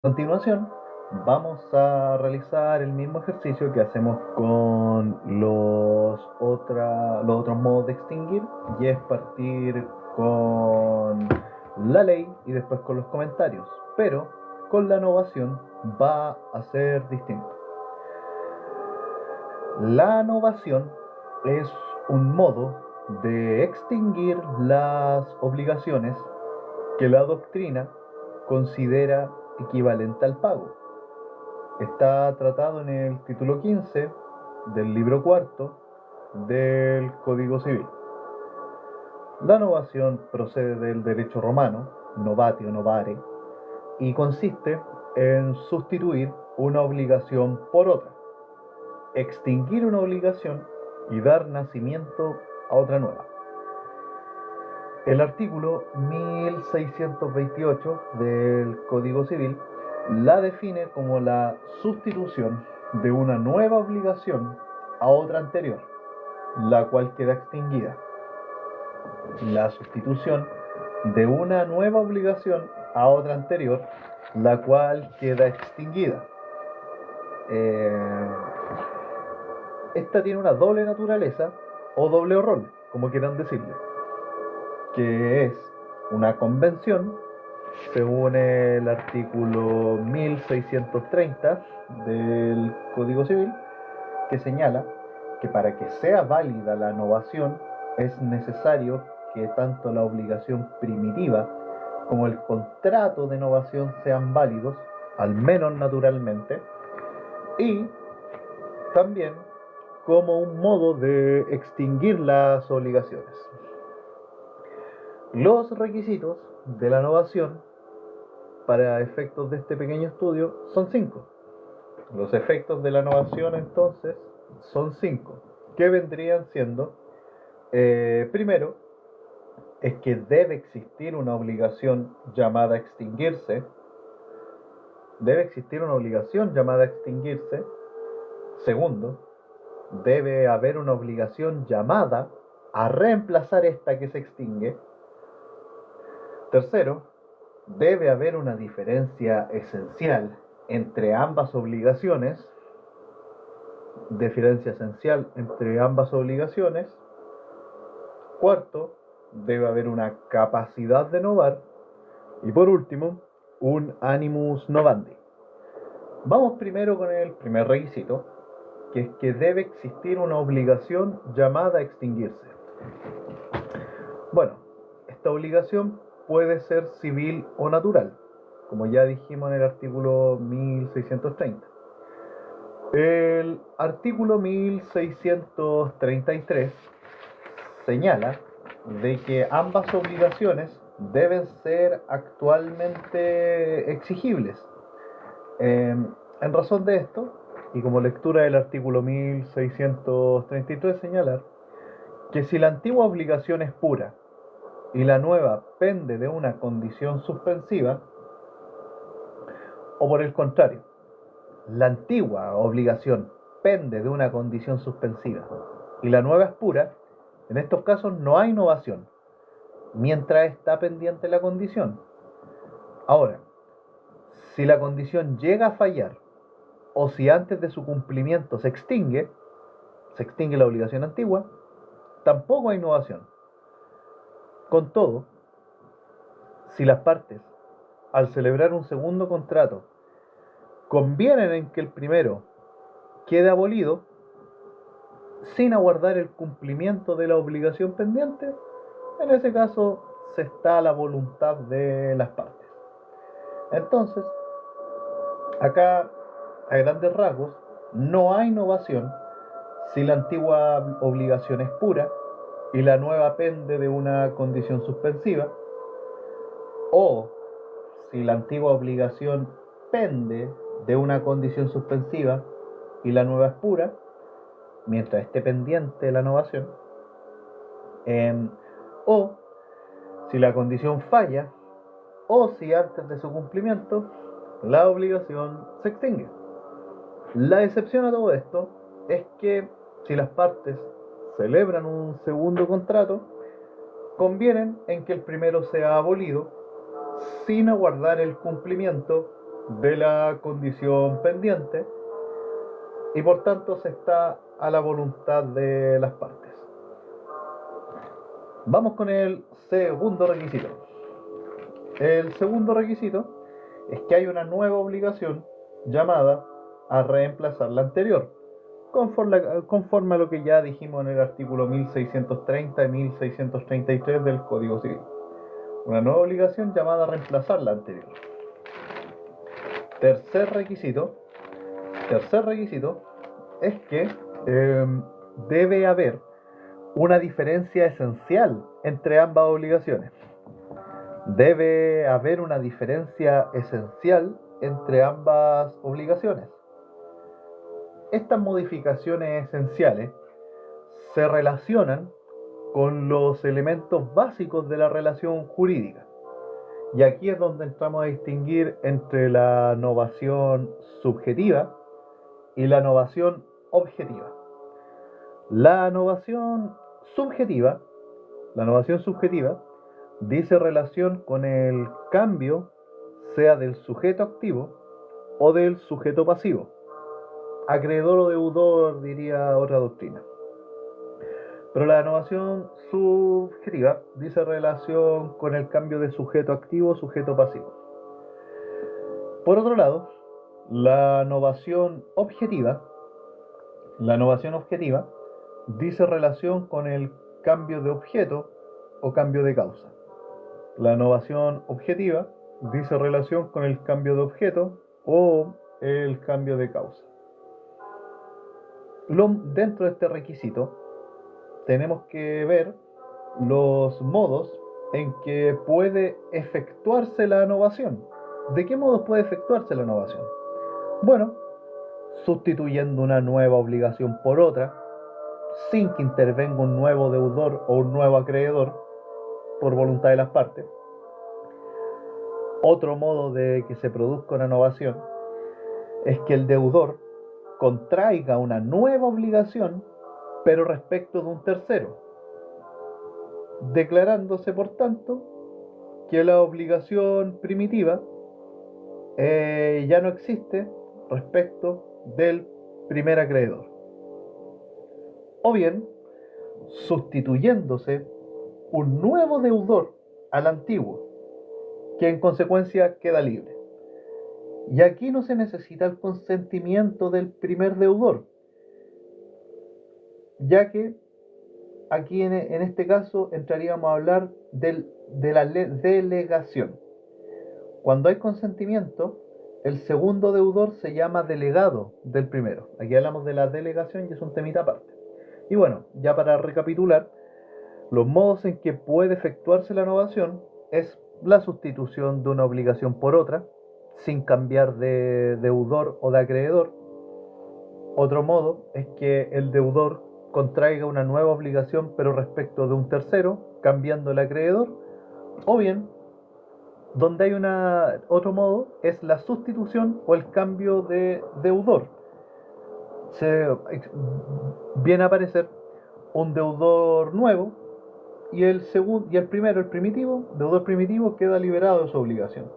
Continuación, vamos a realizar el mismo ejercicio que hacemos con los otros modos de extinguir, y es partir con la ley y después con los comentarios, pero con la novación va a ser distinto. La novación es un modo de extinguir las obligaciones que la doctrina considera equivalente al pago. Está tratado en el título 15 del libro cuarto del Código Civil. La novación procede del derecho romano, novatio novare, y consiste en sustituir una obligación por otra, extinguir una obligación y dar nacimiento a otra nueva. El artículo 1628 del Código Civil la define como la sustitución de una nueva obligación a otra anterior, la cual queda extinguida. La sustitución de una nueva obligación a otra anterior, la cual queda extinguida. Esta tiene una doble naturaleza o doble rol, como quieran decirle, que es una convención, según el artículo 1630 del Código Civil, que señala que para que sea válida la novación es necesario que tanto la obligación primitiva como el contrato de novación sean válidos, al menos naturalmente, y también como un modo de extinguir las obligaciones. Los requisitos de la novación para efectos de este pequeño estudio son 5. Los efectos de la novación entonces son 5, que vendrían siendo, primero, es que debe existir una obligación llamada a extinguirse. Debe existir una obligación llamada a extinguirse. Segundo, debe haber una obligación llamada a reemplazar esta que se extingue. Tercero, debe haber una diferencia esencial entre ambas obligaciones. Diferencia esencial entre ambas obligaciones. Cuarto, debe haber una capacidad de novar. Y por último, un animus novandi. Vamos primero con el primer requisito, que es que debe existir una obligación llamada a extinguirse. Bueno, esta obligación puede ser civil o natural, como ya dijimos en el artículo 1630. El artículo 1633 señala de que ambas obligaciones deben ser actualmente exigibles. En razón de esto, y como lectura del artículo 1633 señalar que si la antigua obligación es pura y la nueva pende de una condición suspensiva, o por el contrario, la antigua obligación pende de una condición suspensiva y la nueva es pura, en estos casos no hay novación, mientras está pendiente la condición. Ahora, si la condición llega a fallar, o si antes de su cumplimiento se extingue la obligación antigua, tampoco hay novación. Con todo, si las partes, al celebrar un segundo contrato, convienen en que el primero quede abolido, sin aguardar el cumplimiento de la obligación pendiente, en ese caso se está a la voluntad de las partes. Entonces, acá, a grandes rasgos, no hay novación si la antigua obligación es pura y la nueva pende de una condición suspensiva, o si la antigua obligación pende de una condición suspensiva y la nueva es pura, mientras esté pendiente la novación, o si la condición falla, o si antes de su cumplimiento la obligación se extingue. La excepción a todo esto es que si las partes celebran un segundo contrato, convienen en que el primero sea abolido sin aguardar el cumplimiento de la condición pendiente y por tanto se está a la voluntad de las partes. Vamos con el segundo requisito. El segundo requisito es que hay una nueva obligación llamada a reemplazar la anterior, conforme a lo que ya dijimos en el artículo 1630 y 1633 del Código Civil. Una nueva obligación llamada a reemplazar la anterior. Tercer requisito es que debe haber una diferencia esencial entre ambas obligaciones. Debe haber una diferencia esencial entre ambas obligaciones. Estas modificaciones esenciales se relacionan con los elementos básicos de la relación jurídica. Y aquí es donde entramos a distinguir entre la novación subjetiva y la novación objetiva. La novación subjetiva dice relación con el cambio, sea del sujeto activo o del sujeto pasivo. Acreedor o deudor, diría otra doctrina. Pero la novación subjetiva dice relación con el cambio de sujeto activo o sujeto pasivo. Por otro lado, la novación objetiva dice relación con el cambio de objeto o cambio de causa. La novación objetiva dice relación con el cambio de objeto o el cambio de causa. Dentro de este requisito tenemos que ver los modos en que puede efectuarse la novación. ¿De qué modos puede efectuarse la novación? Bueno, sustituyendo una nueva obligación por otra, sin que intervenga un nuevo deudor o un nuevo acreedor, por voluntad de las partes. Otro modo de que se produzca una novación es que el deudor contraiga una nueva obligación, pero respecto de un tercero, declarándose por tanto que la obligación primitiva ya no existe respecto del primer acreedor, o bien sustituyéndose un nuevo deudor al antiguo, que en consecuencia queda libre. Y aquí no se necesita el consentimiento del primer deudor, ya que aquí en este caso entraríamos a hablar de la delegación. Cuando hay consentimiento, el segundo deudor se llama delegado del primero. Aquí hablamos de la delegación y es un temita aparte. Y bueno, ya para recapitular, los modos en que puede efectuarse la novación es la sustitución de una obligación por otra, sin cambiar de deudor o de acreedor. Otro modo es que el deudor contraiga una nueva obligación pero respecto de un tercero, cambiando el acreedor. O bien, donde hay otro modo es la sustitución o el cambio de deudor. Viene a aparecer un deudor nuevo y el deudor primitivo queda liberado de su obligación.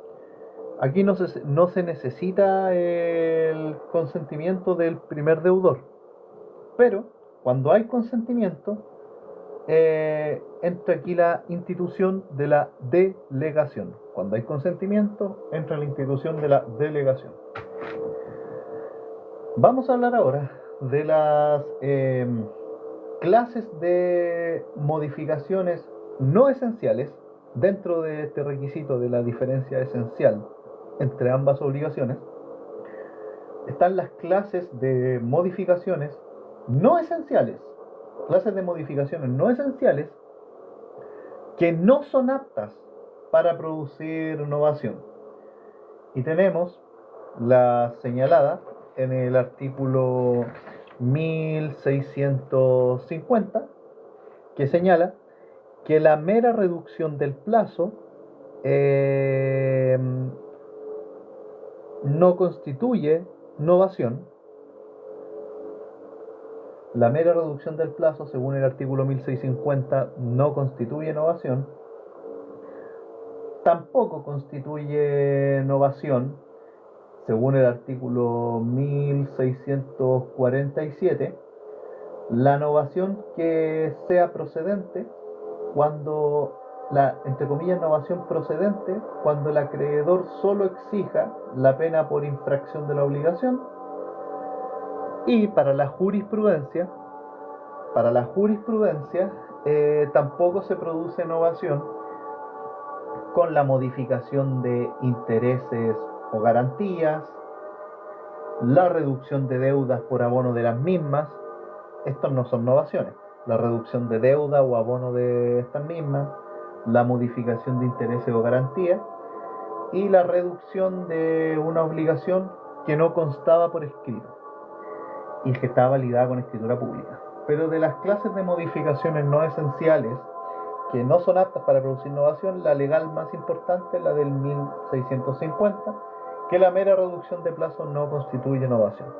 Aquí no se necesita el consentimiento del primer deudor, pero cuando hay consentimiento entra aquí la institución de la delegación. Cuando hay consentimiento entra la institución de la delegación. Vamos a hablar ahora de las clases de modificaciones no esenciales dentro de este requisito de la diferencia esencial entre ambas obligaciones. Están las clases de modificaciones no esenciales, que no son aptas para producir novación. Y tenemos la señalada en el artículo 1650, que señala que la mera reducción del plazo no constituye novación. La mera reducción del plazo, según el artículo 1650, no constituye novación. Tampoco constituye novación Según el artículo 1647, la novación que sea procedente cuando entre comillas, novación procedente cuando el acreedor solo exija la pena por infracción de la obligación. Y para la jurisprudencia, tampoco se produce novación con la modificación de intereses o garantías, la reducción de deudas por abono de las mismas. Estos no son novaciones. La reducción de deuda o abono de estas mismas, la modificación de intereses o garantías y la reducción de una obligación que no constaba por escrito y que estaba validada con escritura pública. Pero de las clases de modificaciones no esenciales que no son aptas para producir innovación, la legal más importante es la del 1650, que la mera reducción de plazo no constituye innovación.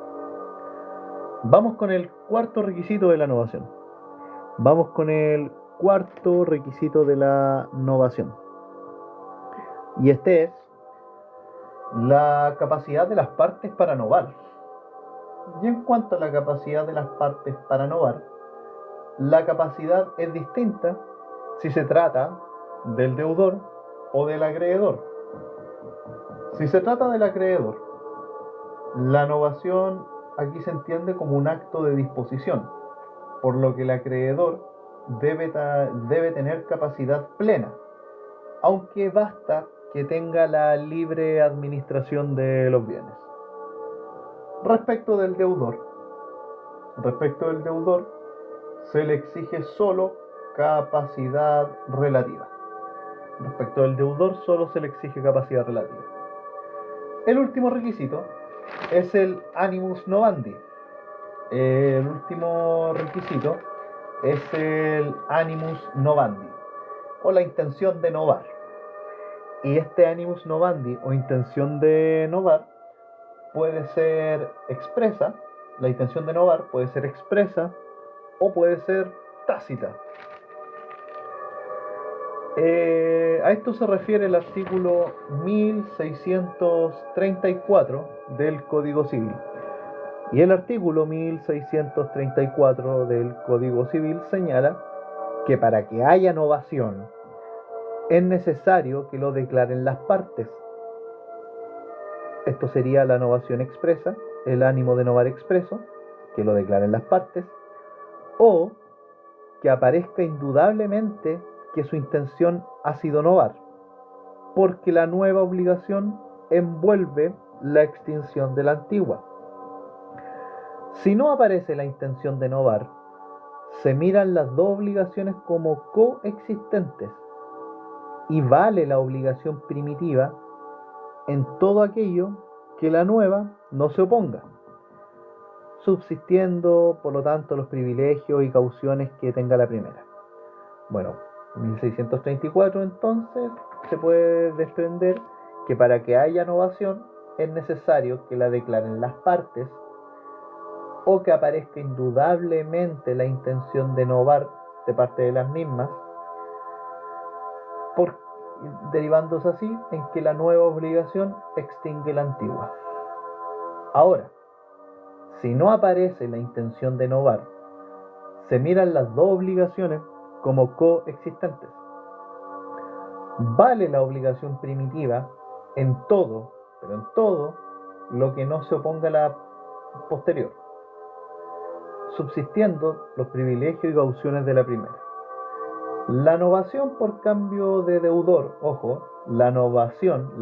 Vamos con el cuarto requisito de la innovación. Y este es la capacidad de las partes para innovar. Y en cuanto a la capacidad de las partes para innovar, la capacidad es distinta si se trata del deudor o del acreedor. Si se trata del acreedor, la innovación aquí se entiende como un acto de disposición, por lo que el acreedor debe tener capacidad plena, aunque basta que tenga la libre administración de los bienes. Respecto del deudor, se le exige solo capacidad relativa. El último requisito es el animus novandi. O la intención de novar. Y este animus novandi o intención de novar puede ser expresa. La intención de novar puede ser expresa o puede ser tácita. A esto se refiere el artículo 1634 del Código Civil. Y el artículo 1634 del Código Civil señala que para que haya novación es necesario que lo declaren las partes. Esto sería la novación expresa, el ánimo de novar expreso, que lo declaren las partes, o que aparezca indudablemente que su intención ha sido novar, porque la nueva obligación envuelve la extinción de la antigua. Si no aparece la intención de novar, se miran las dos obligaciones como coexistentes y vale la obligación primitiva en todo aquello que la nueva no se oponga, subsistiendo por lo tanto los privilegios y cauciones que tenga la primera. Bueno, 1634 entonces se puede desprender que para que haya novación es necesario que la declaren las partes o que aparezca indudablemente la intención de novar de parte de las mismas, derivándose así en que la nueva obligación extingue la antigua. Ahora, si no aparece la intención de novar, se miran las dos obligaciones como coexistentes. Vale la obligación primitiva en todo lo que no se oponga a la posterior, subsistiendo los privilegios y cauciones de la primera. La novación por cambio de deudor, ojo, la novación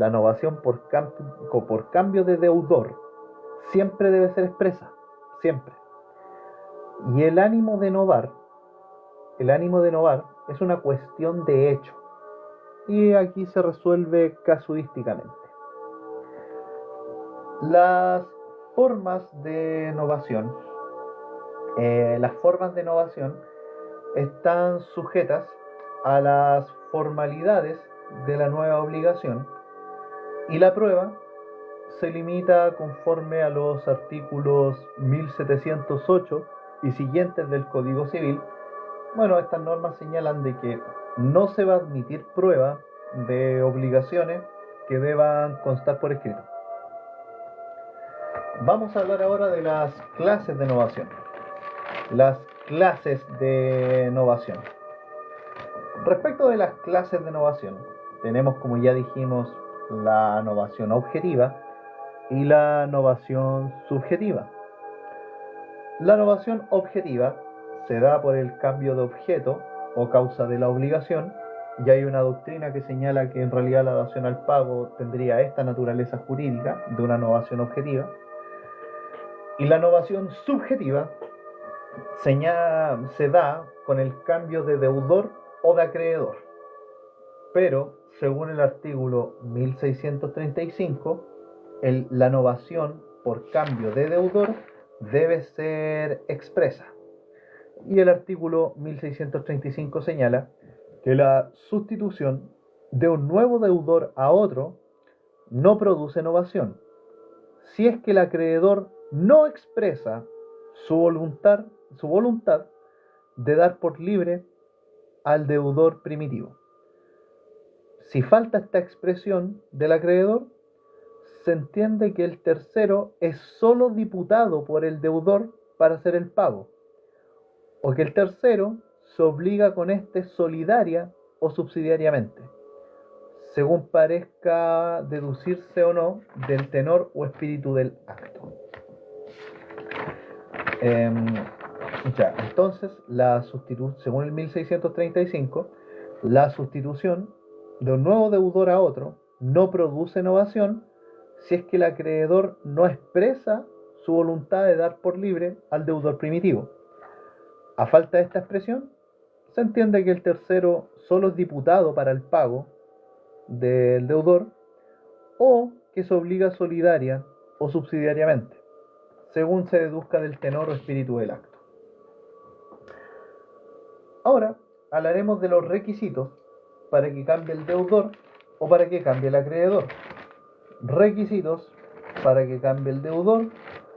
por cambio de deudor siempre debe ser expresa, siempre. Y el ánimo de novar es una cuestión de hecho, y aquí se resuelve casuísticamente. Las formas de novación están sujetas a las formalidades de la nueva obligación y la prueba se limita conforme a los artículos 1708 y siguientes del Código Civil. Bueno, estas normas señalan de que no se va a admitir prueba de obligaciones que deban constar por escrito. Vamos a hablar ahora de las clases de novación. Las clases de novación. Respecto de las clases de novación, tenemos, como ya dijimos, la novación objetiva y la novación subjetiva. La novación objetiva se da por el cambio de objeto o causa de la obligación, y hay una doctrina que señala que en realidad la dación al pago tendría esta naturaleza jurídica de una novación objetiva. Y la novación subjetiva se da con el cambio de deudor o de acreedor. Pero, según el artículo 1635, la novación por cambio de deudor debe ser expresa. Y el artículo 1635 señala que la sustitución de un nuevo deudor a otro no produce novación, si es que el acreedor no expresa su voluntad de dar por libre al deudor primitivo. Si falta esta expresión del acreedor, se entiende que el tercero es solo diputado por el deudor para hacer el pago, o que el tercero se obliga con éste solidaria o subsidiariamente, según parezca deducirse o no del tenor o espíritu del acto. Entonces, según el 1635, la sustitución de un nuevo deudor a otro no produce novación si es que el acreedor no expresa su voluntad de dar por libre al deudor primitivo. A falta de esta expresión, se entiende que el tercero solo es diputado para el pago del deudor, o que se obliga solidaria o subsidiariamente, según se deduzca del tenor o espíritu del acto. Ahora hablaremos de los requisitos para que cambie el deudor o para que cambie el acreedor. Requisitos para que cambie el deudor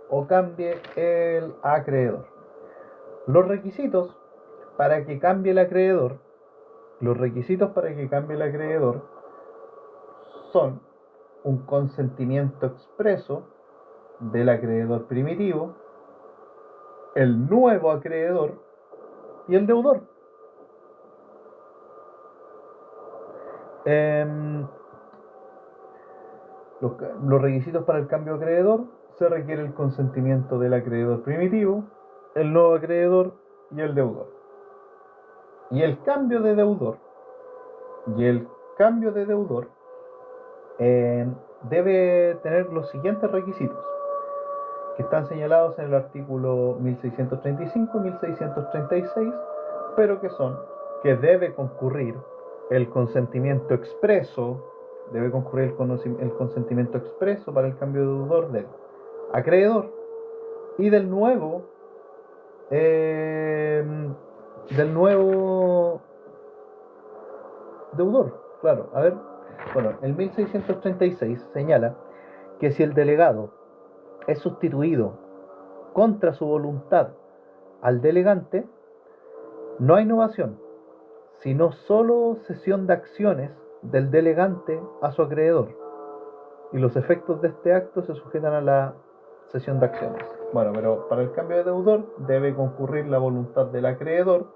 o cambie el acreedor. Los requisitos para que cambie el acreedor, son un consentimiento expreso del acreedor primitivo, el nuevo acreedor y el deudor. Los requisitos para el cambio de acreedor: se requiere el consentimiento del acreedor primitivo, el nuevo acreedor y el deudor. Y el cambio de deudor debe tener los siguientes requisitos, que están señalados en el artículo 1635 y 1636, pero que debe concurrir el consentimiento expreso, el consentimiento expreso para el cambio de deudor del acreedor y del nuevo deudor. Claro, el 1636 señala que si el delegado es sustituido contra su voluntad al delegante, no hay novación, sino solo cesión de acciones del delegante a su acreedor, y los efectos de este acto se sujetan a la cesión de acciones. Pero para el cambio de deudor debe concurrir la voluntad del acreedor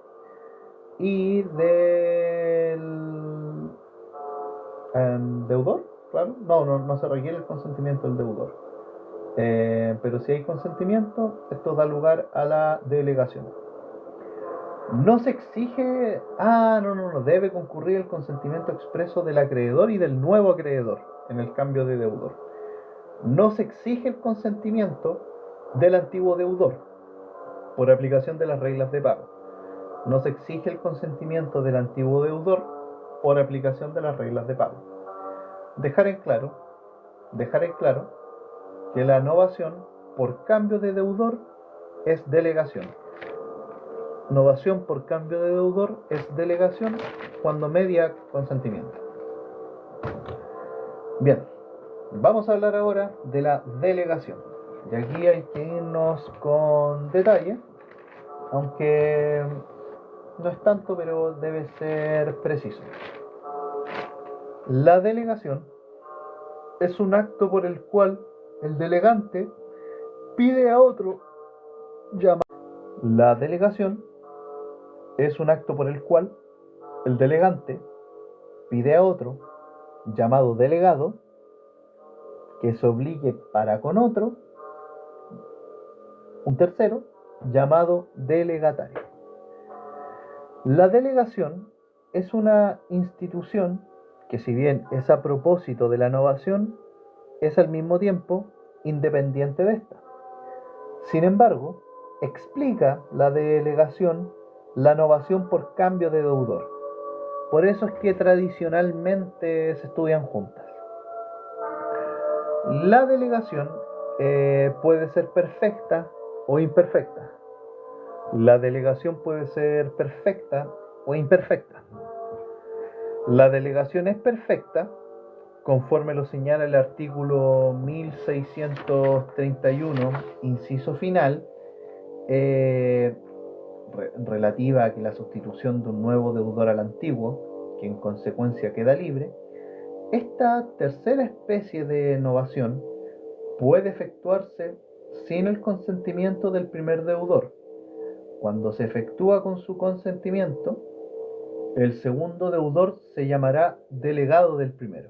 y del deudor. Claro, no se requiere el consentimiento del deudor, pero si hay consentimiento, esto da lugar a la delegación. No se exige, debe concurrir el consentimiento expreso del acreedor y del nuevo acreedor en el cambio de deudor. No se exige el consentimiento del antiguo deudor por aplicación de las reglas de pago. No se exige el consentimiento del antiguo deudor por aplicación de las reglas de pago. Dejar en claro que la novación por cambio de deudor es delegación. Novación por cambio de deudor es delegación cuando media consentimiento. Bien, vamos a hablar ahora de la delegación. Y aquí hay que irnos con detalle, aunque no es tanto, pero debe ser preciso. La delegación es un acto por el cual el delegante pide a otro llamado. La delegación es un acto por el cual el delegante pide a otro, llamado delegado, que se obligue para con otro, un tercero, llamado delegatario. La delegación es una institución que, si bien es a propósito de la novación, es al mismo tiempo independiente de esta. Sin embargo, explica la delegación la novación por cambio de deudor. Por eso es que tradicionalmente se estudian juntas. La delegación puede ser perfecta o imperfecta. La delegación puede ser perfecta o imperfecta. La delegación es perfecta conforme lo señala el artículo 1631, inciso final, relativa a que la sustitución de un nuevo deudor al antiguo, que en consecuencia queda libre. Esta tercera especie de novación puede efectuarse sin el consentimiento del primer deudor. Cuando se efectúa con su consentimiento, el segundo deudor se llamará delegado del primero.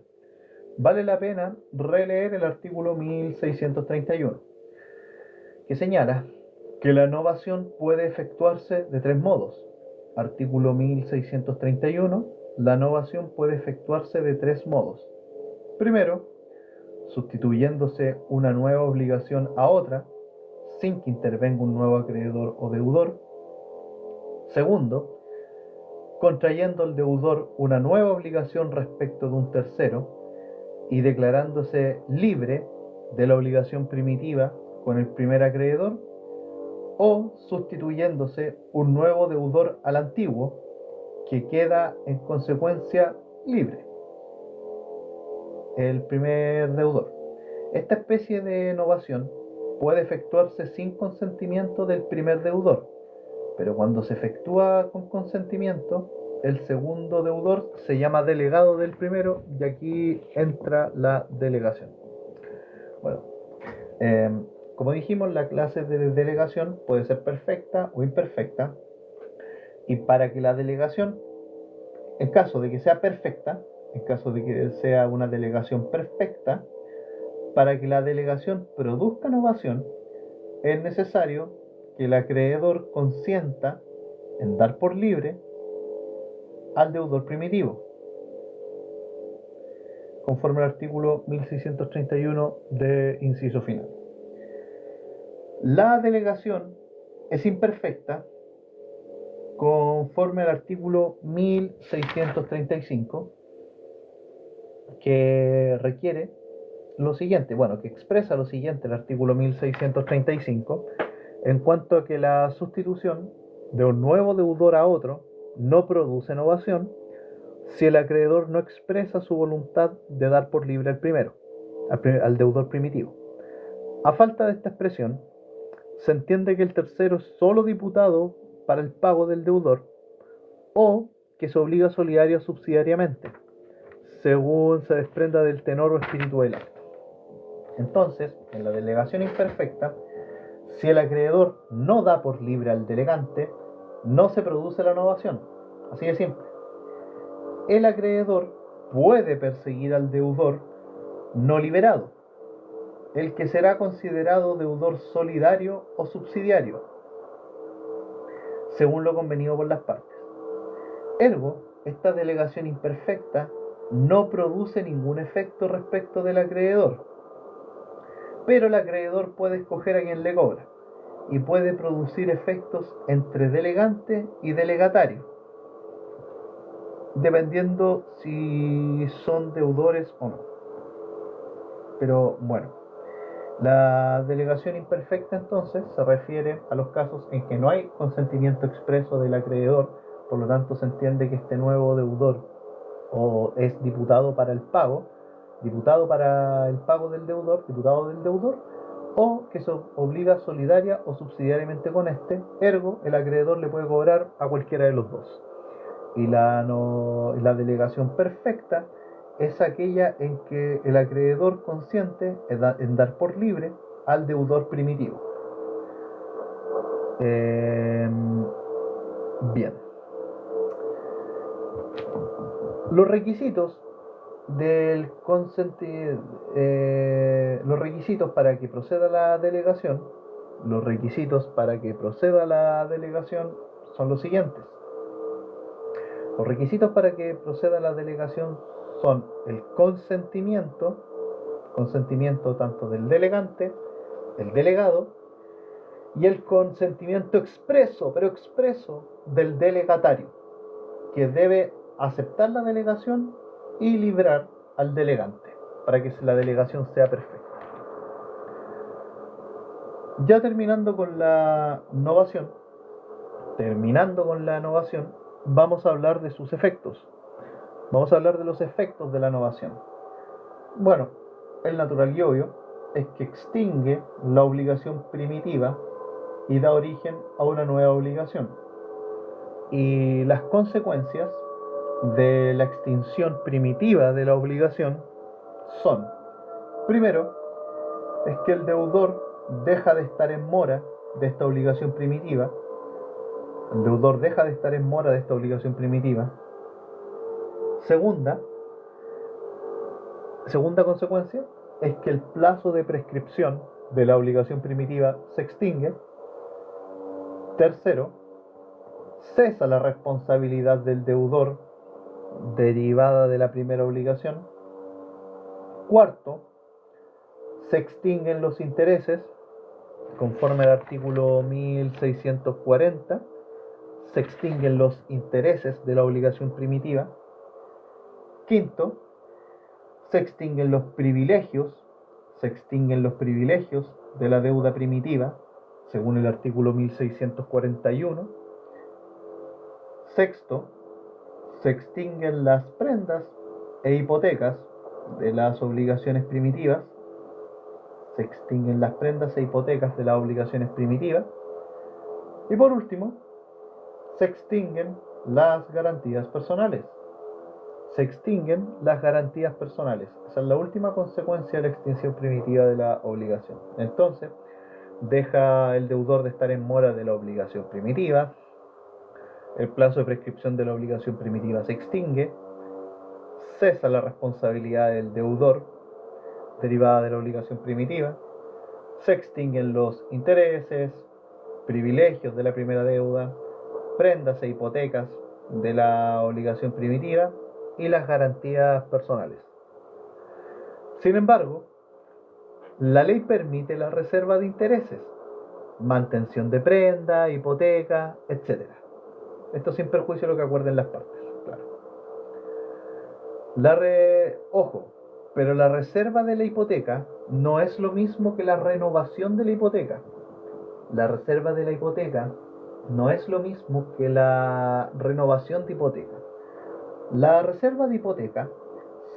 Vale la pena releer el artículo 1631, que señala que la novación puede efectuarse de tres modos. Artículo 1631, la novación puede efectuarse de tres modos. Primero, sustituyéndose una nueva obligación a otra, sin que intervenga un nuevo acreedor o deudor. Segundo, contrayendo el deudor una nueva obligación respecto de un tercero y declarándose libre de la obligación primitiva con el primer acreedor, o sustituyéndose un nuevo deudor al antiguo, que queda en consecuencia libre, el primer deudor. Esta especie de novación puede efectuarse sin consentimiento del primer deudor, pero cuando se efectúa con consentimiento, el segundo deudor se llama delegado del primero, y aquí entra la delegación. Bueno, como dijimos, la clase de delegación puede ser perfecta o imperfecta, y para que la delegación, en caso de que sea perfecta, en caso de que sea una delegación perfecta, para que la delegación produzca novación, es necesario que el acreedor consienta en dar por libre al deudor primitivo, conforme al artículo 1631 de inciso final. La delegación es imperfecta conforme al artículo 1635, que requiere lo siguiente, que expresa lo siguiente el artículo 1635, en cuanto a que la sustitución de un nuevo deudor a otro no produce novación si el acreedor no expresa su voluntad de dar por libre al primero, al deudor primitivo. A falta de esta expresión, se entiende que el tercero es solo diputado para el pago del deudor, o que se obliga solidaria o subsidiariamente, según se desprenda del tenor o espíritu del acto. Entonces, en la delegación imperfecta, si el acreedor no da por libre al delegante, no se produce la novación. Así de simple. El acreedor puede perseguir al deudor no liberado, el que será considerado deudor solidario o subsidiario, según lo convenido por las partes. Ergo, esta delegación imperfecta no produce ningún efecto respecto del acreedor, pero el acreedor puede escoger a quien le cobra y puede producir efectos entre delegante y delegatario, dependiendo si son deudores o no. Pero bueno, la delegación imperfecta entonces se refiere a los casos en que no hay consentimiento expreso del acreedor, por lo tanto se entiende que este nuevo deudor o es diputado para el pago del deudor, diputado del deudor, o que se obliga solidaria o subsidiariamente con este, ergo el acreedor le puede cobrar a cualquiera de los dos. Y la delegación perfecta es aquella en que el acreedor consiente en dar por libre al deudor primitivo. Bien. Los requisitos los requisitos para que proceda la delegación, son los siguientes. Los requisitos para que proceda la delegación son el consentimiento tanto del delegante, el delegado, y el consentimiento expreso del delegatario, que debe aceptar la delegación y librar al delegante para que la delegación sea perfecta. Ya terminando con la novación, vamos a hablar de sus efectos. Vamos a hablar de los efectos de la novación. Bueno, el natural y obvio es que extingue la obligación primitiva y da origen a una nueva obligación. Y las consecuencias de la extinción primitiva de la obligación son: primero, es que el deudor deja de estar en mora de esta obligación primitiva. Segunda consecuencia es que el plazo de prescripción de la obligación primitiva se extingue. Tercero, cesa la responsabilidad del deudor derivada de la primera obligación. Cuarto, se extinguen los intereses, conforme al artículo 1640, se extinguen los intereses de la obligación primitiva. Quinto, se extinguen los privilegios de la deuda primitiva, según el artículo 1641. Sexto, se extinguen las prendas e hipotecas de las obligaciones primitivas. Y por último, se extinguen las garantías personales. Esa es la última consecuencia de la extinción primitiva de la obligación. Entonces, deja el deudor de estar en mora de la obligación primitiva, el plazo de prescripción de la obligación primitiva se extingue, cesa la responsabilidad del deudor derivada de la obligación primitiva, se extinguen los intereses, privilegios de la primera deuda, prendas e hipotecas de la obligación primitiva y las garantías personales. Sin embargo, la ley permite la reserva de intereses, mantención de prenda, hipoteca, etc. Esto sin perjuicio de lo que acuerden las partes, claro. Pero la reserva de la hipoteca no es lo mismo que la renovación de la hipoteca. La reserva de la hipoteca no es lo mismo que la renovación de hipoteca. La reserva de hipoteca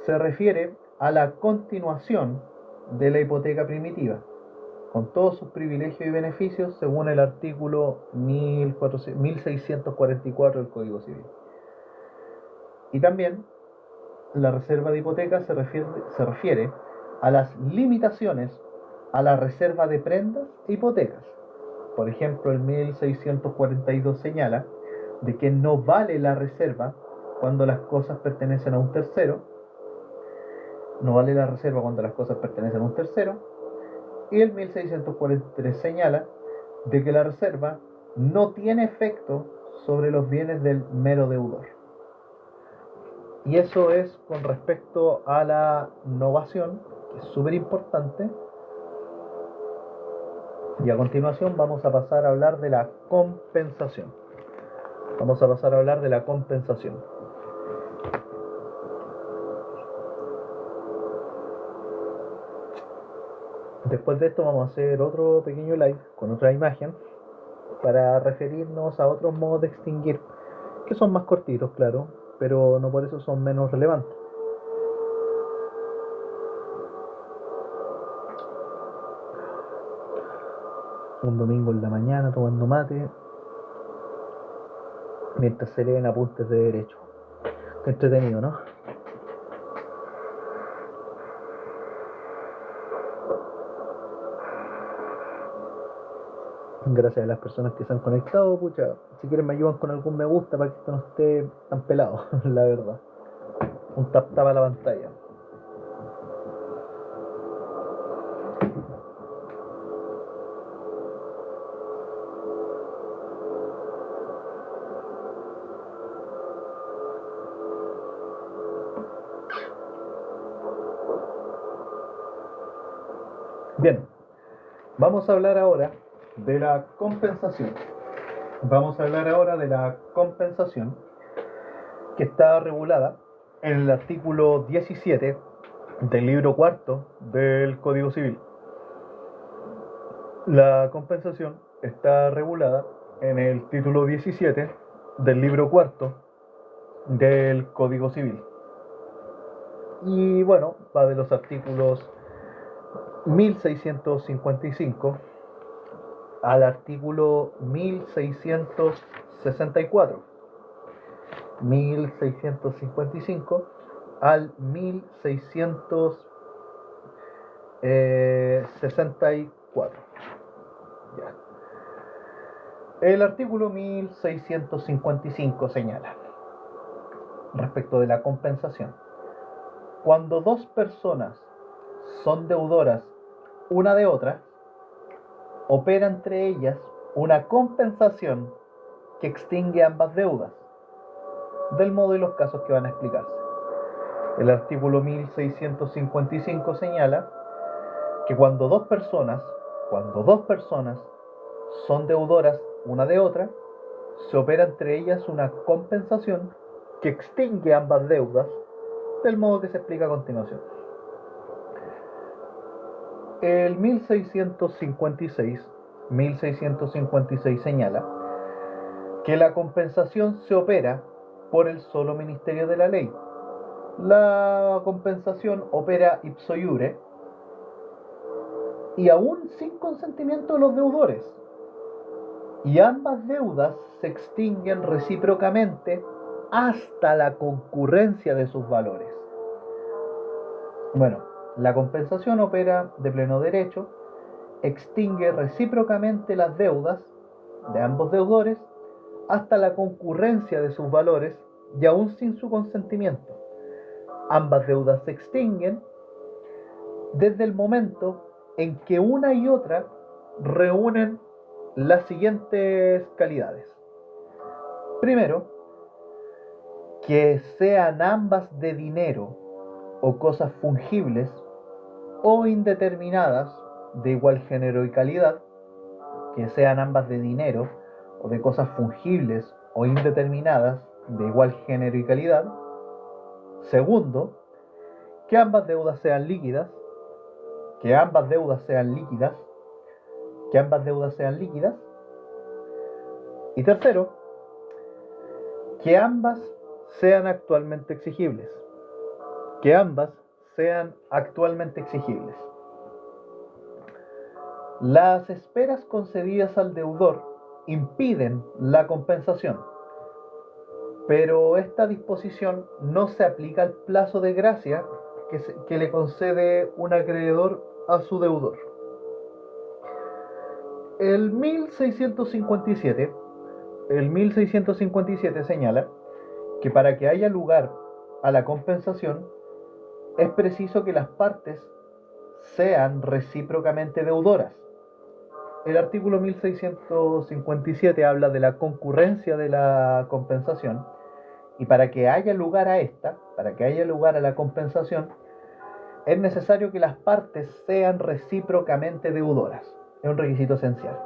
se refiere a la continuación de la hipoteca primitiva, con todos sus privilegios y beneficios, según el artículo 1644 del Código Civil. Y también la reserva de hipoteca se refiere a las limitaciones a la reserva de prendas e hipotecas. Por ejemplo, el 1642 señala de que no vale la reserva cuando las cosas pertenecen a un tercero. Y el 1643 señala de que la reserva no tiene efecto sobre los bienes del mero deudor. Y eso es con respecto a la novación, que es súper importante. Y a continuación vamos a pasar a hablar de la compensación. Después de esto vamos a hacer otro pequeño live con otra imagen para referirnos a otros modos de extinguir, que son más cortitos, claro, pero no por eso son menos relevantes. Un domingo en la mañana tomando mate mientras se leen apuntes de derecho. Qué entretenido, ¿no? Gracias a las personas que se han conectado, pucha. Si quieren me ayudan con algún me gusta para que esto no esté tan pelado, la verdad. Un tap tap a la pantalla. Bien, vamos a hablar ahora de la compensación. Vamos a hablar ahora de la compensación que está regulada en el artículo 17 del libro cuarto del Código Civil. La compensación está regulada en el título 17 del libro cuarto del Código Civil. Y bueno, va de los artículos 1655 al artículo 1664. 1655 al 1664. Ya. El artículo 1655 señala, respecto de la compensación, cuando dos personas son deudoras una de otra, opera entre ellas una compensación que extingue ambas deudas, del modo y los casos que van a explicarse. El artículo 1655 señala que cuando dos personas son deudoras una de otra, se opera entre ellas una compensación que extingue ambas deudas, del modo que se explica a continuación. El 1656 señala que la compensación se opera por el solo Ministerio de la Ley. La compensación opera ipso iure y aún sin consentimiento de los deudores. Y ambas deudas se extinguen recíprocamente hasta la concurrencia de sus valores. Bueno, la compensación opera de pleno derecho, extingue recíprocamente las deudas de ambos deudores hasta la concurrencia de sus valores y aún sin su consentimiento. Ambas deudas se extinguen desde el momento en que una y otra reúnen las siguientes calidades. Primero, que sean ambas de dinero o cosas fungibles o indeterminadas de igual género y calidad, que sean ambas de dinero o de cosas fungibles o indeterminadas de igual género y calidad. Segundo, que ambas deudas sean líquidas, que ambas deudas sean líquidas. Y tercero, que ambas sean actualmente exigibles. Las esperas concedidas al deudor impiden la compensación, pero esta disposición no se aplica al plazo de gracia que le concede un acreedor a su deudor. El 1657 señala que para que haya lugar a la compensación es preciso que las partes sean recíprocamente deudoras. El artículo 1657 habla de la concurrencia de la compensación, y para que haya lugar a la compensación, es necesario que las partes sean recíprocamente deudoras. Es un requisito esencial.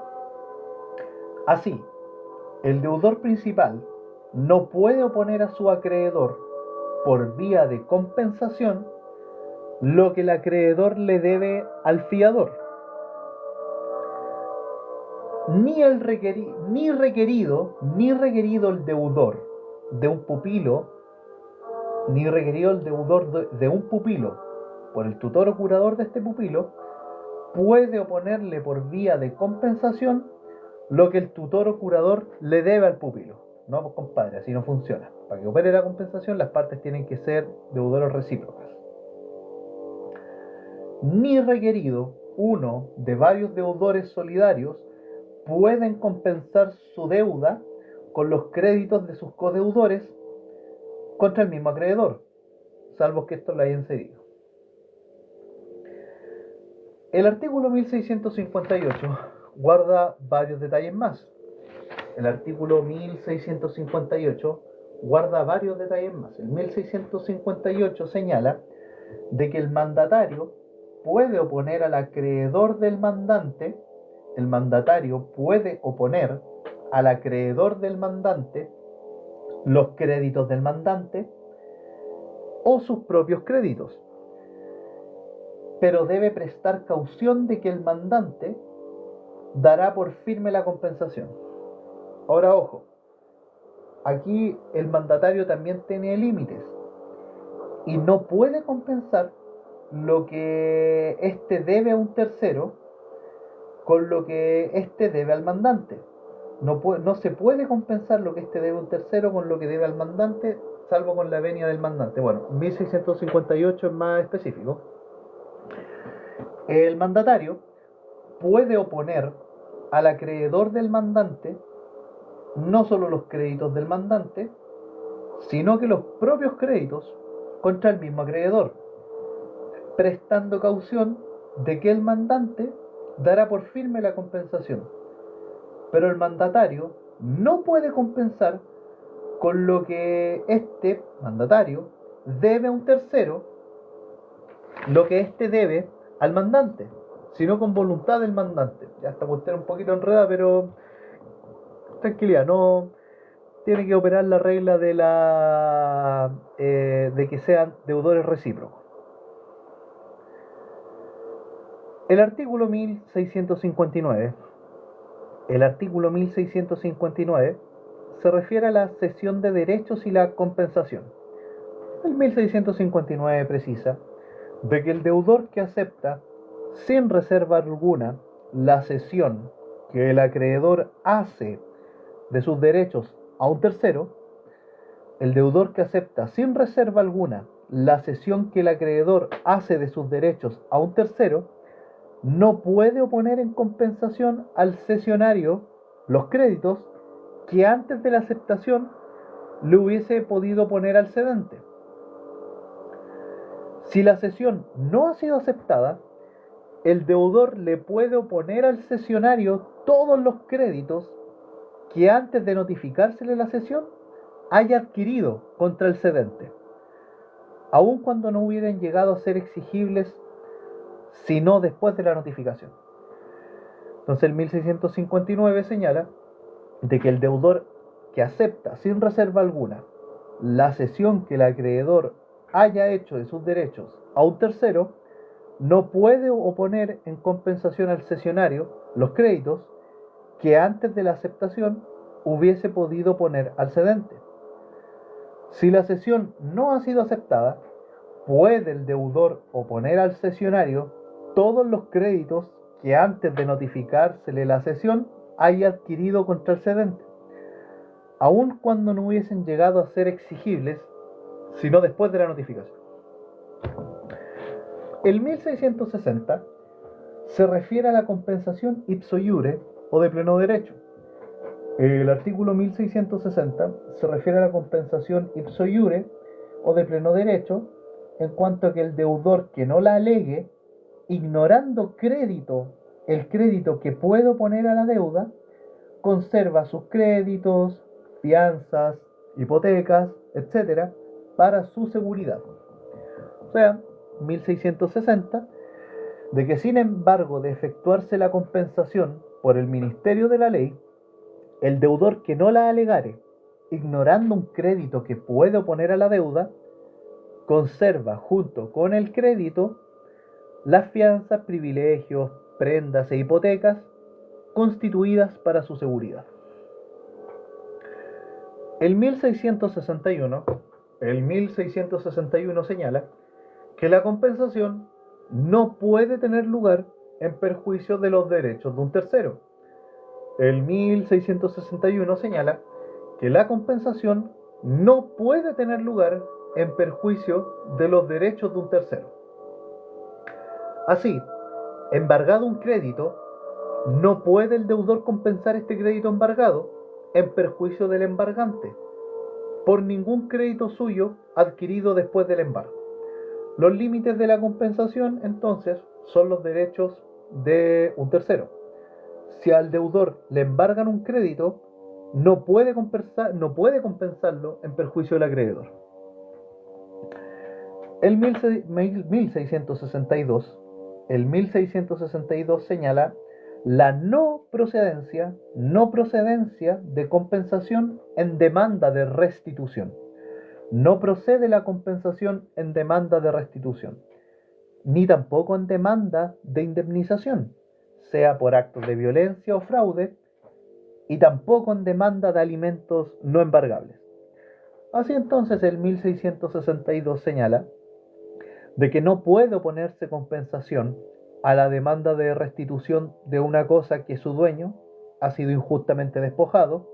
Así, el deudor principal no puede oponer a su acreedor por vía de compensación lo que el acreedor le debe al fiador. Ni requerido el deudor de un pupilo, por el tutor o curador de este pupilo, puede oponerle por vía de compensación lo que el tutor o curador le debe al pupilo. No, pues compadre, así no funciona. Para que opere la compensación, las partes tienen que ser deudores recíprocas. Ni requerido uno de varios deudores solidarios pueden compensar su deuda con los créditos de sus codeudores contra el mismo acreedor, salvo que esto lo hayan cedido. El artículo 1658 guarda varios detalles más. El artículo 1658 guarda varios detalles más. El 1658 señala de que el mandatario puede oponer al acreedor del mandante, el mandatario puede oponer al acreedor del mandante los créditos del mandante o sus propios créditos, pero debe prestar caución de que el mandante dará por firme la compensación. Ahora, ojo, aquí el mandatario también tiene límites y no puede compensar lo que éste debe a un tercero con lo que éste debe al mandante. No se puede compensar lo que éste debe a un tercero con lo que debe al mandante, salvo con la venia del mandante. Bueno, 1658 es más específico. El mandatario puede oponer al acreedor del mandante no solo los créditos del mandante, sino que los propios créditos contra el mismo acreedor, prestando caución de que el mandante dará por firme la compensación. Pero el mandatario no puede compensar con lo que este mandatario debe a un tercero, lo que éste debe al mandante, sino con voluntad del mandante. Ya esta cuestión un poquito enredada, pero tranquilidad, no tiene que operar la regla de de que sean deudores recíprocos. El artículo 1659 se refiere a la cesión de derechos y la compensación. El 1659 precisa de que el deudor que acepta sin reserva alguna la cesión que el acreedor hace de sus derechos a un tercero, el deudor que acepta sin reserva alguna la cesión que el acreedor hace de sus derechos a un tercero, no puede oponer en compensación al cesionario los créditos que antes de la aceptación le hubiese podido poner al cedente. Si la cesión no ha sido aceptada, el deudor le puede oponer al cesionario todos los créditos que antes de notificársele la cesión haya adquirido contra el cedente, aun cuando no hubieran llegado a ser exigibles sino después de la notificación. Entonces el 1659 señala de que el deudor que acepta sin reserva alguna la cesión que el acreedor haya hecho de sus derechos a un tercero no puede oponer en compensación al cesionario los créditos que antes de la aceptación hubiese podido poner al cedente. Si la cesión no ha sido aceptada, puede el deudor oponer al cesionario todos los créditos que antes de notificársele la cesión haya adquirido contra el cedente, aun cuando no hubiesen llegado a ser exigibles, sino después de la notificación. El 1660 se refiere a la compensación ipso iure o de pleno derecho. El artículo 1660 se refiere a la compensación ipso iure o de pleno derecho en cuanto a que el deudor que no la alegue, ignorando el crédito que puede oponer a la deuda, conserva sus créditos, fianzas, hipotecas, etc., para su seguridad. O sea, 1660, de que sin embargo de efectuarse la compensación por el Ministerio de la Ley, el deudor que no la alegare, ignorando un crédito que puede oponer a la deuda, conserva junto con el crédito las fianzas, privilegios, prendas e hipotecas constituidas para su seguridad. El 1661 señala que la compensación no puede tener lugar en perjuicio de los derechos de un tercero. El 1661 señala que la compensación no puede tener lugar en perjuicio de los derechos de un tercero. Así, embargado un crédito, no puede el deudor compensar este crédito embargado en perjuicio del embargante por ningún crédito suyo adquirido después del embargo. Los límites de la compensación, entonces, son los derechos de un tercero. Si al deudor le embargan un crédito, no puede compensarlo en perjuicio del acreedor. El 1662 señala la no procedencia de compensación en demanda de restitución. No procede la compensación en demanda de restitución, ni tampoco en demanda de indemnización, sea por actos de violencia o fraude, y tampoco en demanda de alimentos no embargables. Así entonces el 1662 señala de que no puede oponerse compensación a la demanda de restitución de una cosa que su dueño ha sido injustamente despojado,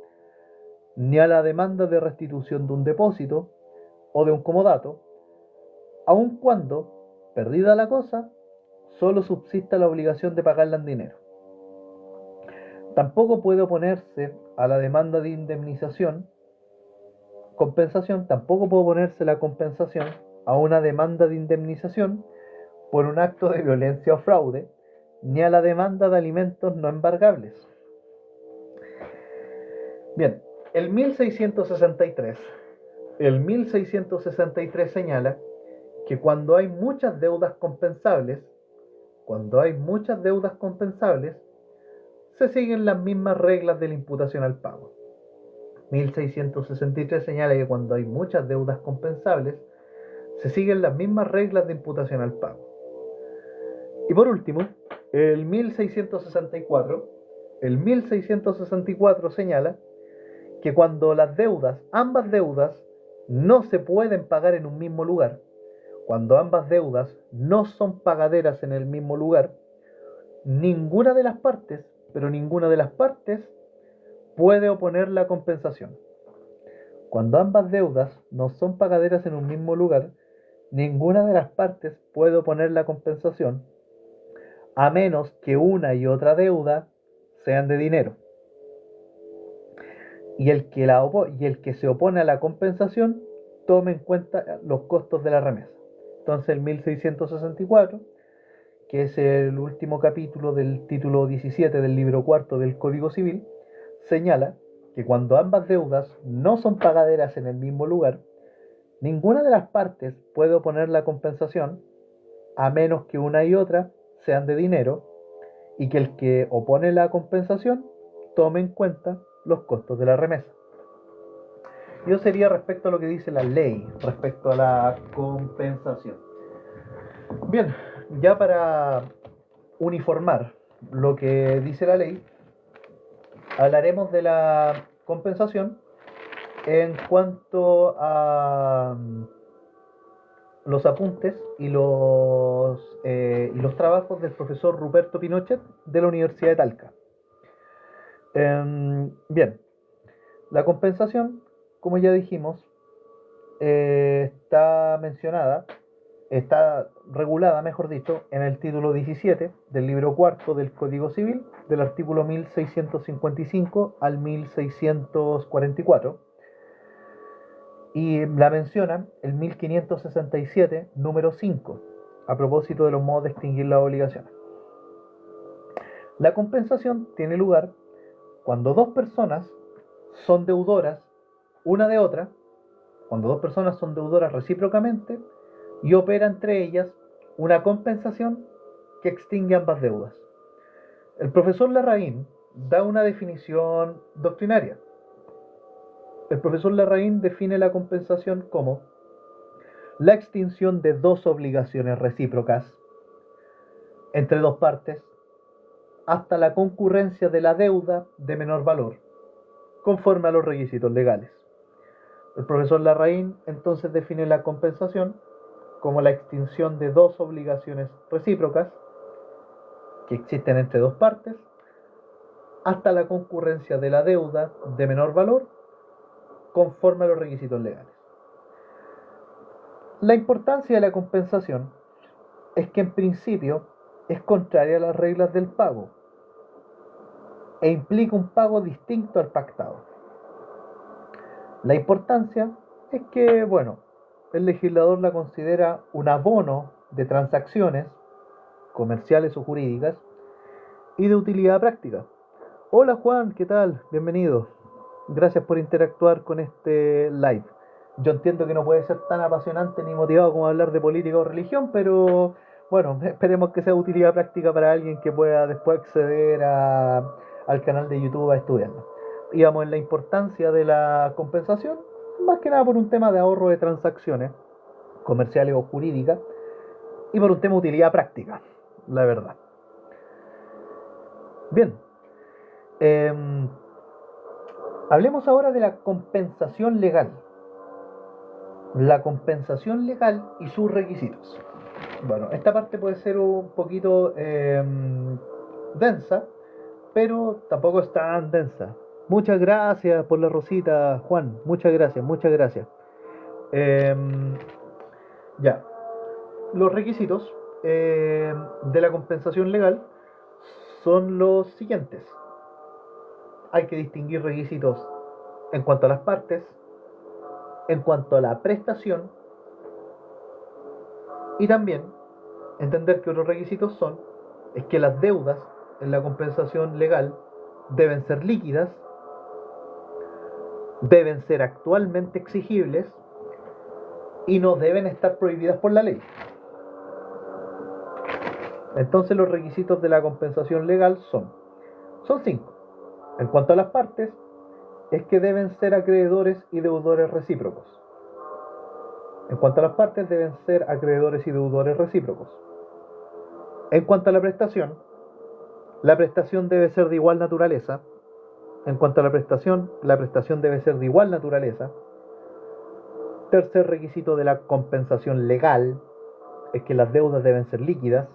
ni a la demanda de restitución de un depósito o de un comodato, aun cuando, perdida la cosa, solo subsista la obligación de pagarla en dinero. Tampoco puede oponerse a la demanda de tampoco puede oponerse la compensación a una demanda de indemnización por un acto de violencia o fraude, ni a la demanda de alimentos no embargables. Bien, el 1663 señala que cuando hay muchas deudas compensables, se siguen las mismas reglas de la imputación al pago. 1663 señala que cuando hay muchas deudas compensables, se siguen las mismas reglas de imputación al pago. Y por último, el 1664 señala que cuando ambas deudas no se pueden pagar en un mismo lugar, cuando ambas deudas no son pagaderas en el mismo lugar, ninguna de las partes puede oponer la compensación. Cuando ambas deudas no son pagaderas en un mismo lugar, ninguna de las partes puede oponer la compensación, a menos que una y otra deuda sean de dinero. Y el que se opone a la compensación tome en cuenta los costos de la remesa. Entonces el 1664, que es el último capítulo del título 17 del libro cuarto del Código Civil, señala que cuando ambas deudas no son pagaderas en el mismo lugar, ninguna de las partes puede oponer la compensación, a menos que una y otra sean de dinero, y que el que opone la compensación tome en cuenta los costos de la remesa. Y eso sería respecto a lo que dice la ley respecto a la compensación. Bien, ya para uniformar lo que dice la ley, hablaremos de la compensación en cuanto a los apuntes y los trabajos del profesor Ruperto Pinochet de la Universidad de Talca. Bien, la compensación, como ya dijimos, está regulada, mejor dicho, en el título 17 del libro cuarto del Código Civil, del artículo 1655 al 1644, y la menciona el 1567, número 5, a propósito de los modos de extinguir las obligaciones. La compensación tiene lugar cuando dos personas son deudoras una de otra, cuando dos personas son deudoras recíprocamente y opera entre ellas una compensación que extingue ambas deudas. El profesor Larraín da una definición doctrinaria. El profesor Larraín define la compensación como la extinción de dos obligaciones recíprocas entre dos partes hasta la concurrencia de la deuda de menor valor, conforme a los requisitos legales. El profesor Larraín entonces define la compensación como la extinción de dos obligaciones recíprocas que existen entre dos partes hasta la concurrencia de la deuda de menor valor, conforme a los requisitos legales. La importancia de la compensación es que en principio es contraria a las reglas del pago, e implica un pago distinto al pactado. La importancia es que, bueno, el legislador la considera un abono de transacciones comerciales o jurídicas y de utilidad práctica. Hola Juan, ¿qué tal? Bienvenido. Gracias por interactuar con este live. Yo entiendo que no puede ser tan apasionante ni motivado como hablar de política o religión, pero bueno, esperemos que sea de utilidad práctica para alguien que pueda después acceder al canal de YouTube a estudiarlo. Íbamos en la importancia de la compensación, más que nada por un tema de ahorro de transacciones comerciales o jurídicas y por un tema de utilidad práctica, la verdad. Bien, eh, hablemos ahora de la compensación legal. La compensación legal y sus requisitos. Bueno, esta parte puede ser un poquito densa, pero tampoco es tan densa. Muchas gracias por la rosita, Juan. Muchas gracias, muchas gracias. Eh, ya, los requisitos de la compensación legal son los siguientes. Hay que distinguir requisitos en cuanto a las partes, en cuanto a la prestación, y también entender que otros requisitos es que las deudas en la compensación legal deben ser líquidas, deben ser actualmente exigibles y no deben estar prohibidas por la ley. Entonces los requisitos de la compensación legal son 5. En cuanto a las partes, es que deben ser acreedores y deudores recíprocos. En cuanto a las partes, deben ser acreedores y deudores recíprocos. En cuanto a la prestación debe ser de igual naturaleza. En cuanto a la prestación debe ser de igual naturaleza. Tercer requisito de la compensación legal es que las deudas deben ser líquidas.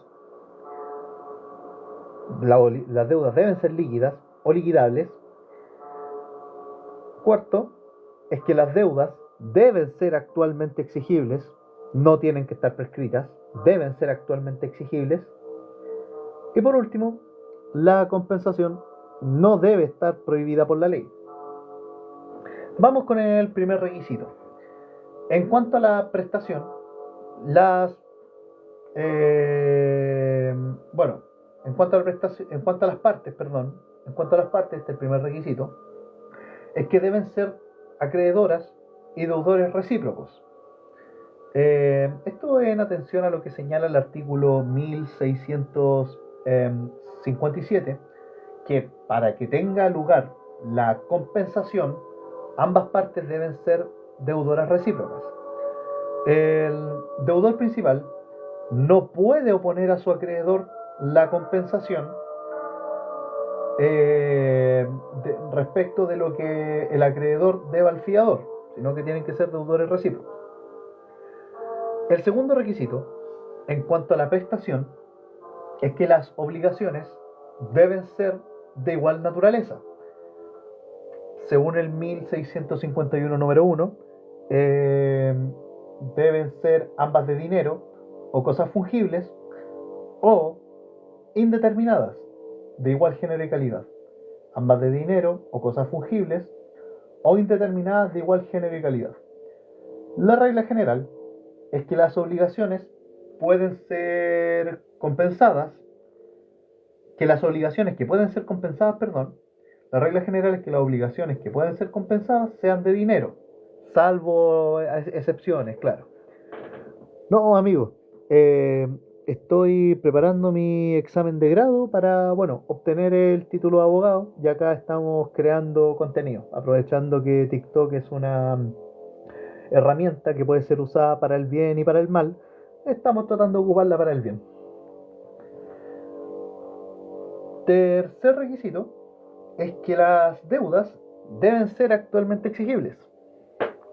Las deudas deben ser líquidas o liquidables. Cuarto, es que las deudas deben ser actualmente exigibles, no tienen que estar prescritas, deben ser actualmente exigibles. Y por último, la compensación no debe estar prohibida por la ley. Vamos con el primer requisito. En cuanto a la prestación, en cuanto a las partes, este el primer requisito es que deben ser acreedoras y deudores recíprocos. Esto en atención a lo que señala el artículo 1657, que para que tenga lugar la compensación, ambas partes deben ser deudoras recíprocas. El deudor principal no puede oponer a su acreedor la compensación respecto de lo que el acreedor deba al fiador, sino que tienen que ser deudores recíprocos. El segundo requisito, en cuanto a la prestación, es que las obligaciones deben ser de igual naturaleza. Según el 1651 número 1, deben ser ambas de dinero o cosas fungibles o indeterminadas, de igual género y calidad. Ambas de dinero o cosas fungibles o indeterminadas de igual género y calidad. La regla general es que las obligaciones pueden ser compensadas, la regla general es que las obligaciones que pueden ser compensadas sean de dinero, salvo excepciones, claro. No, amigo, estoy preparando mi examen de grado para, obtener el título de abogado, y acá estamos creando contenido, aprovechando que TikTok es una herramienta que puede ser usada para el bien y para el mal. Estamos tratando de ocuparla para el bien. Tercer requisito es que las deudas deben ser actualmente exigibles.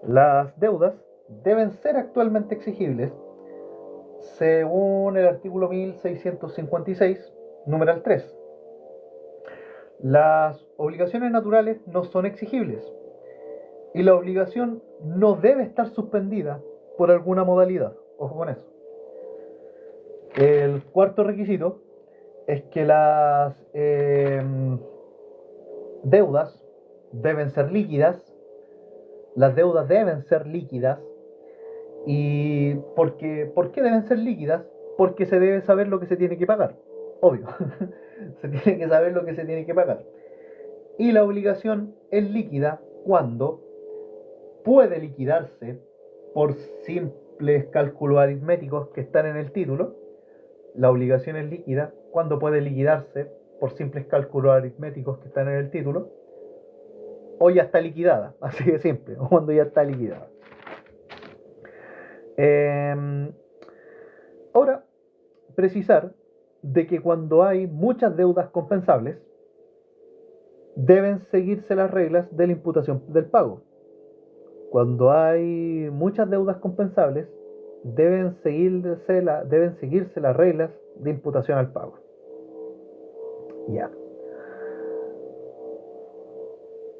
Las deudas deben ser actualmente exigibles según el artículo 1656, numeral 3. Las obligaciones naturales no son exigibles y la obligación no debe estar suspendida por alguna modalidad. Ojo con eso. El cuarto requisito es que deudas deben ser líquidas, las deudas deben ser líquidas. ¿Y por qué deben ser líquidas? Porque se debe saber lo que se tiene que pagar, obvio. Se tiene que saber lo que se tiene que pagar. Y la obligación es líquida cuando puede liquidarse por simples cálculos aritméticos que están en el título. La obligación es líquida cuando puede liquidarse por simples cálculos aritméticos que están en el título, o ya está liquidada, así de simple, o cuando ya está liquidada. Ahora, precisar de que cuando hay muchas deudas compensables, deben seguirse las reglas de la imputación del pago. Cuando hay muchas deudas compensables, deben seguirse las reglas de imputación al pago. Ya.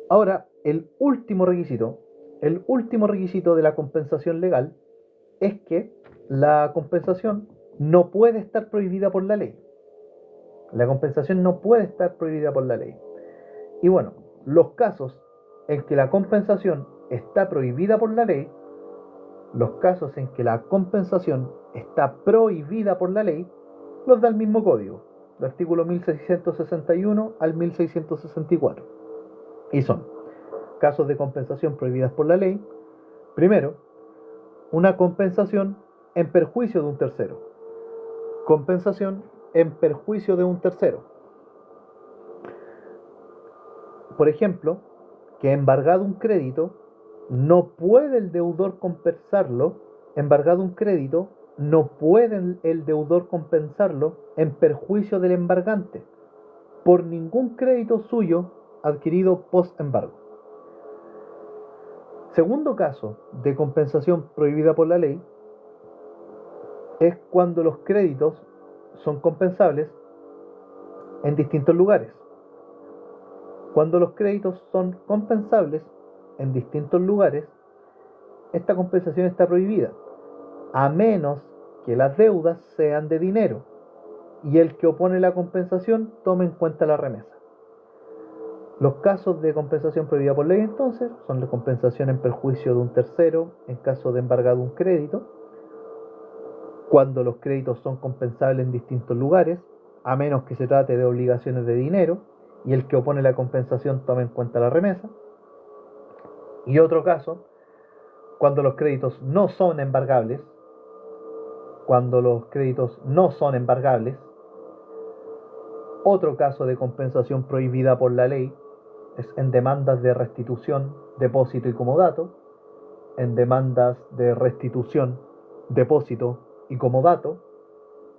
Ahora, el último requisito de la compensación legal es que la compensación no puede estar prohibida por la ley. La compensación no puede estar prohibida por la ley. Y bueno, los casos en que la compensación está prohibida por la ley, los da el mismo código, del artículo 1661 al 1664. Y son casos de compensación prohibidas por la ley. Primero, una compensación en perjuicio de un tercero. Compensación en perjuicio de un tercero. Por ejemplo, que embargado un crédito, no puede el deudor compensarlo. Embargado un crédito, no puede el deudor compensarlo en perjuicio del embargante por ningún crédito suyo adquirido post embargo. Segundo caso de compensación prohibida por la ley es cuando los créditos son compensables en distintos lugares. Cuando los créditos son compensables en distintos lugares, esta compensación está prohibida, a menos que las deudas sean de dinero y el que opone la compensación tome en cuenta la remesa. Los casos de compensación prohibida por ley, entonces, son la compensación en perjuicio de un tercero en caso de embargado un crédito, cuando los créditos son compensables en distintos lugares, a menos que se trate de obligaciones de dinero y el que opone la compensación tome en cuenta la remesa. Y otro caso, cuando los créditos no son embargables. Otro caso de compensación prohibida por la ley es en demandas de restitución, depósito y comodato. En demandas de restitución, depósito y comodato,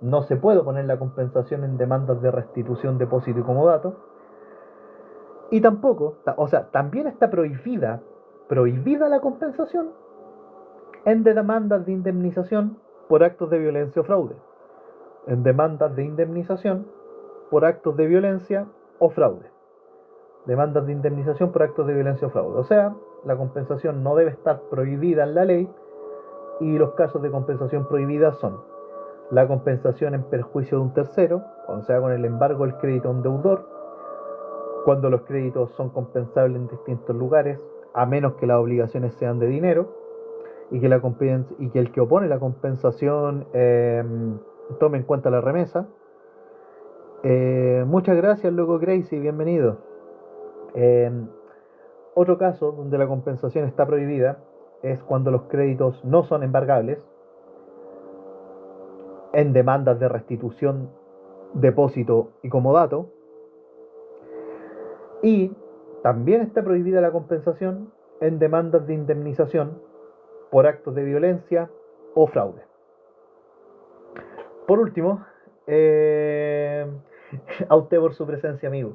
no se puede poner la compensación en demandas de restitución, depósito y comodato. Y tampoco, también está prohibida la compensación en demandas de indemnización por actos de violencia o fraude. En demandas de indemnización por actos de violencia o fraude. Demandas de indemnización por actos de violencia o fraude. O sea, la compensación no debe estar prohibida en la ley, y los casos de compensación prohibida son la compensación en perjuicio de un tercero, cuando se haga con el embargo del crédito a un deudor, cuando los créditos son compensables en distintos lugares, a menos que las obligaciones sean de dinero, y que el que opone la compensación tome en cuenta la remesa. Muchas gracias, loco Crazy, bienvenido. Otro caso donde la compensación está prohibida es cuando los créditos no son embargables en demandas de restitución, depósito y comodato. Y también está prohibida la compensación en demandas de indemnización por actos de violencia o fraude. Por último, a usted por su presencia, amigo.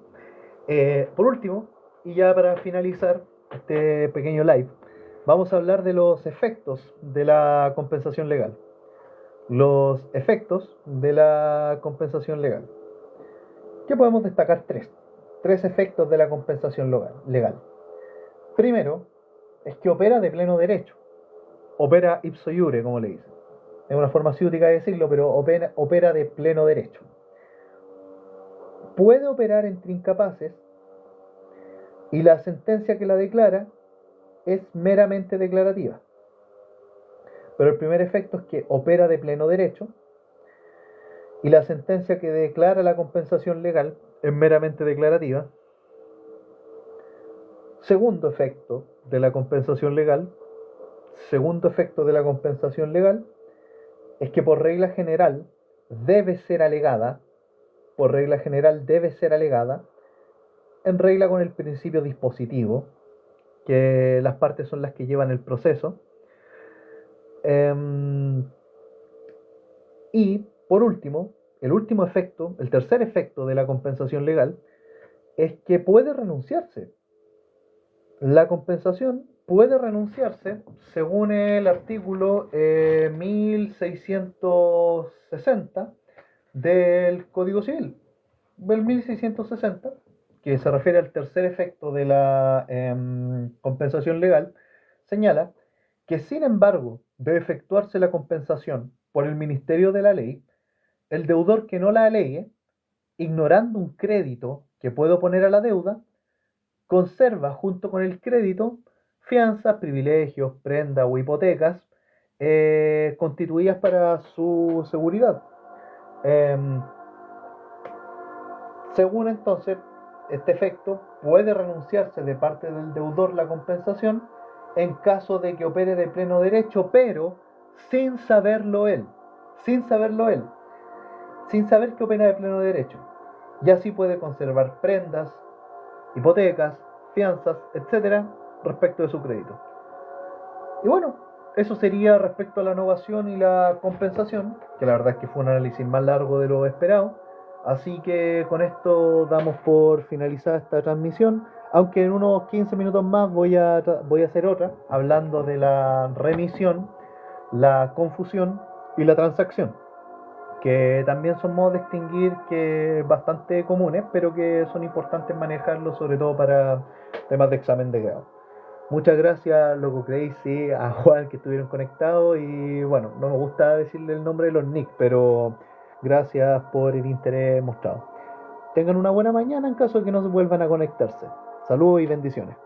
Por último, y ya para finalizar este pequeño live, vamos a hablar de los efectos de la compensación legal. Los efectos de la compensación legal. ¿Qué podemos destacar? Tres efectos de la compensación legal. Primero, es que opera de pleno derecho. Opera ipso iure, como le dicen. Es una forma ciútica de decirlo, pero opera de pleno derecho. Puede operar entre incapaces y la sentencia que la declara es meramente declarativa. Pero el primer efecto es que opera de pleno derecho y la sentencia que declara la compensación legal es meramente declarativa. Segundo efecto de la compensación legal es que por regla general debe ser alegada, en regla con el principio dispositivo, que las partes son las que llevan el proceso. Y por último, el tercer efecto de la compensación legal es que puede renunciarse. La compensación puede renunciarse según el artículo 1660 del Código Civil. El 1660, que se refiere al tercer efecto de la compensación legal, señala que sin embargo de efectuarse la compensación por el Ministerio de la Ley, el deudor que no la alegue, ignorando un crédito que puede oponer a la deuda, conserva junto con el crédito fianzas, privilegios, prendas o hipotecas constituidas para su seguridad. Según entonces este efecto, puede renunciarse de parte del deudor la compensación en caso de que opere de pleno derecho, pero sin saberlo él, sin saber que opera de pleno derecho. Y así puede conservar prendas, hipotecas, fianzas, etcétera, respecto de su crédito. Y bueno, eso sería respecto a la novación y la compensación, que la verdad es que fue un análisis más largo de lo esperado. Así que con esto damos por finalizada esta transmisión, aunque en unos 15 minutos más voy a hacer otra, hablando de la remisión, la confusión y la transacción, que también son modos de extinguir que bastante comunes, pero que son importantes manejarlos, sobre todo para temas de examen de grado. Muchas gracias, Loco Crazy, a Juan, que estuvieron conectados, y bueno, no me gusta decirle el nombre de los nick, pero gracias por el interés mostrado. Tengan una buena mañana en caso de que no se vuelvan a conectarse. Saludos y bendiciones.